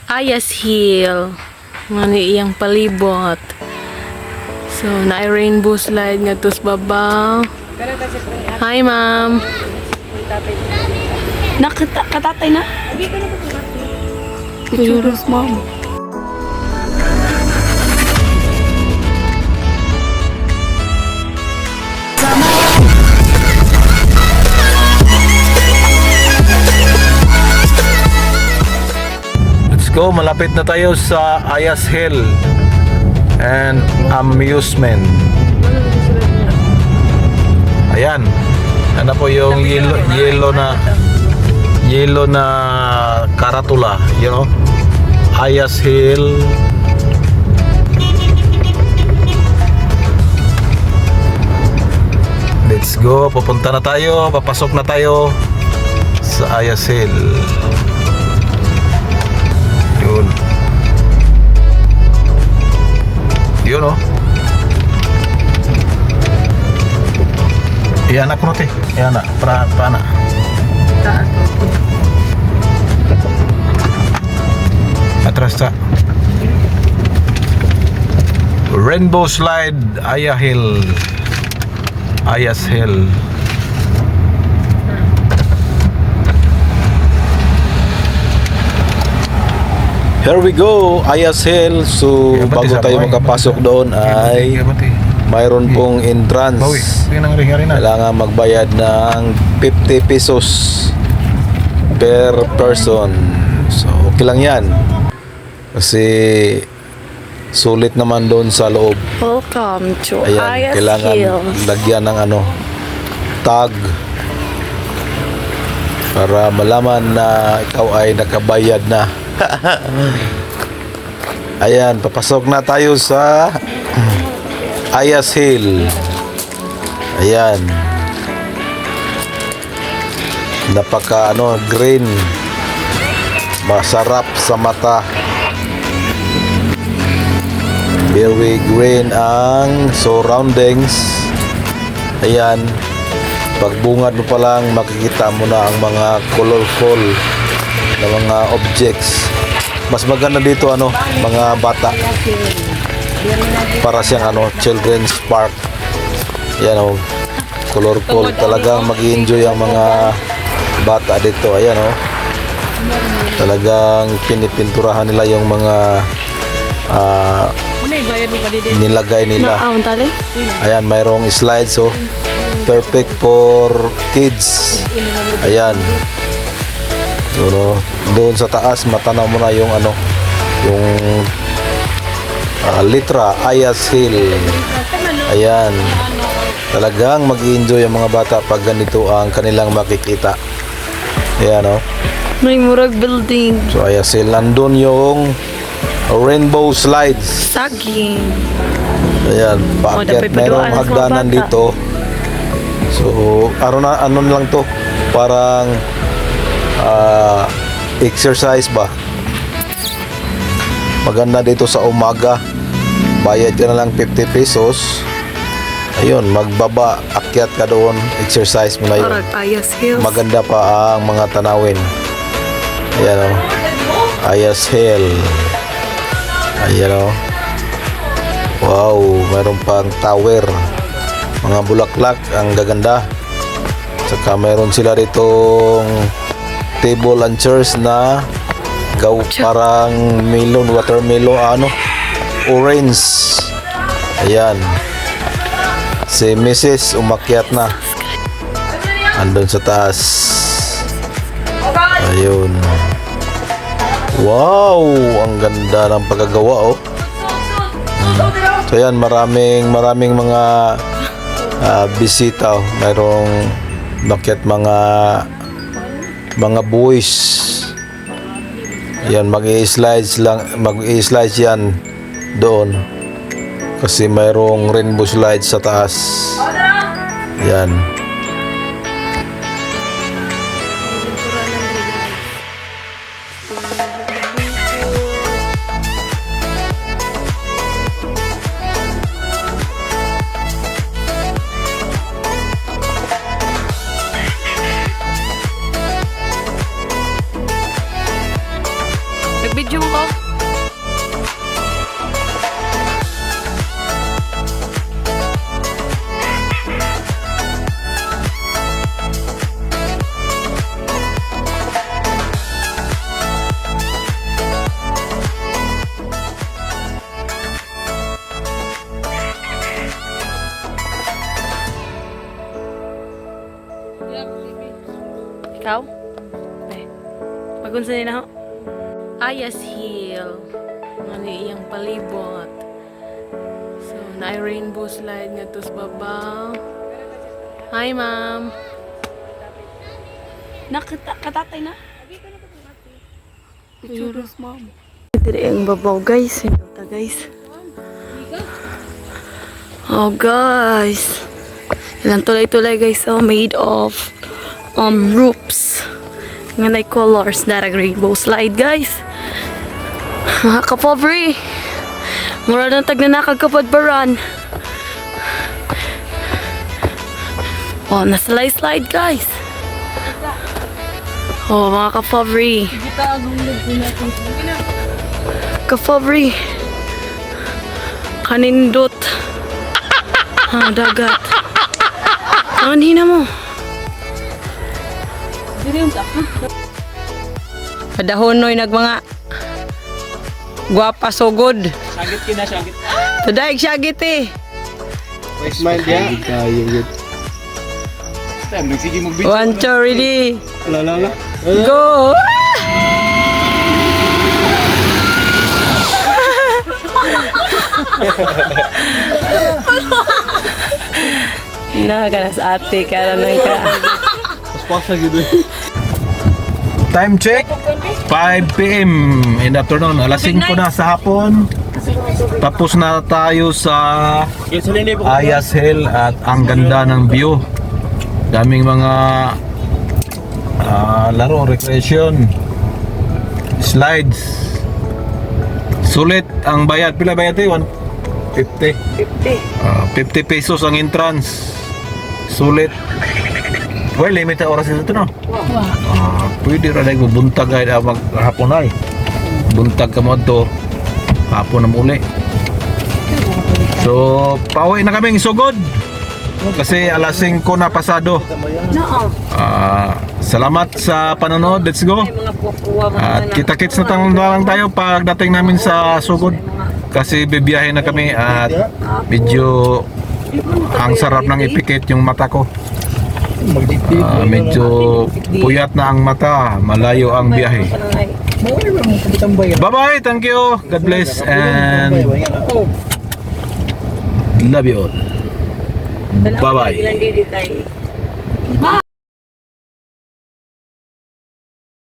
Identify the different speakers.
Speaker 1: Ayas Hill. Ngani iyang palibot. So, na rainbow slide nga tos babaw. Hi, ma'am.
Speaker 2: Katatay na. Pictures, mom.
Speaker 3: Let's go, malapit na tayo sa Ayas Hill and Amusement. Ayan. Ano po yung yellow na karatula, you know? Ayas Hill. Let's go, pupunta na tayo, papasok na tayo sa Ayas Hill. Yun. Yun, oh. Iyan ako natin. Iyan na. Paana. Atras ta. Rainbow Slide, Ayas Hill. Ayas Hill. Here we go, Ayas Hill. So, bago tayo makapasok doon ay mayroon pong entrance. Kailangan magbayad ng 50 pesos per person. So, okay lang yan. Kasi sulit naman doon sa loob.
Speaker 1: Welcome to
Speaker 3: Ayan,
Speaker 1: Ayas
Speaker 3: kailangan
Speaker 1: Hill.
Speaker 3: lagyan ng tag para malaman na ikaw ay nakabayad na. Ayan, papasok na tayo sa Ayas Hill. Ayan. Napaka green. Masarap sa mata. Very green ang surroundings. Ayan. Pagbungad mo pa lang, makikita mo na ang mga colorful na mga objects. Mas maganda dito mga bata. Para siyang children's park. Yan colorful, talagang mag-i-enjoy ang mga bata dito. Ayan talagang pinipinturahan nila yung mga nilagay nila. Ayan, mayroong slides perfect for kids. Ayan. Doon sa taas matanaw mo na yung yung litra Ayas Hill. Ayan. Talagang mag-i-enjoy ang mga bata pag ganito ang kanilang makikita. Ayan
Speaker 1: May murag building.
Speaker 3: So Ayas Hill, nandun yung rainbow slides.
Speaker 1: Saging.
Speaker 3: Ayan, paakyat, mayroong hagdanan dito. So, ano lang to? Parang exercise ba? Maganda dito sa umaga. Bayad ka na lang 50 pesos. Ayun, magbaba, akyat ka doon, exercise mo na yun.
Speaker 1: Ayas Hills.
Speaker 3: Maganda pa ang mga tanawin. Ayan Ayas Hill. Ayan wow, mayroon pang tower. Mga bulaklak, ang gaganda. Saka mayroon sila ditong table and chairs na parang melon, watermelon, orange. Ayan. Si Mrs. umakyat na. Andun sa taas. Ayun. Wow, ang ganda ng pagkagawa So yan, maraming mga bisita. Mayroong bakit mga boys. Yan, mag-i-slides yan doon. Kasi mayroong rainbow slides sa taas. Yan.
Speaker 1: Nag-video
Speaker 2: mo ko?
Speaker 1: Ikaw? Eh, magunsa din ako. Ayas Hill. Ano iyang palibot. So, na rainbow slide nga to sa baba. Hi, ma'am.
Speaker 2: Katatay na. Ituros, ma'am.
Speaker 1: Diri ang babaw, guys. Ito guys. Oh, guys. Ilang tulay-tulay, guys. Oh, made of roofs. Nga na colors na rainbow slide, guys. Mga kapobre. Mura na tag na nakagkapadbaran. Oh, naslide-slide, guys. Oh, mga kapobre. Kapobre. Kanindot. Ah, dagat. Anhin na mo.
Speaker 4: Padahonoy nag mga guwapa sugod.
Speaker 5: Sagit kina, sagit.
Speaker 4: Tudaig syagit eh.
Speaker 5: West mind ya. Kayo gud. Time sige mo video.
Speaker 4: 1, 2, ready.
Speaker 5: La.
Speaker 4: Go! Ka na sa ate ka na ka.
Speaker 5: Pasa gitu.
Speaker 3: Time check, 5 p.m. in the afternoon. Alas 5 na sa hapon. Tapos na tayo sa Ayas Hill at ang ganda ng view. Daming mga laro, recreation, slides. Sulit ang bayad. Pila bayad eh? 150. 50 pesos ang entrance. Sulit. Well, limit na oras ito no? Pwede rin ay buntag ay maghapon ay. Buntag ka mo ito. Hapon na muli. So, pauwi na kaming sugod. Kasi alas 5 na pasado. Salamat sa panonood. Let's go. At kita-kits na lang tayo pagdating namin sa sugod. Kasi bibiyahe na kami at medyo ang sarap ng ipikit yung mata ko. Medyo puyat na ang mata, malayo ang biyahe. Bye bye, thank you, God bless and love you all. Bye bye.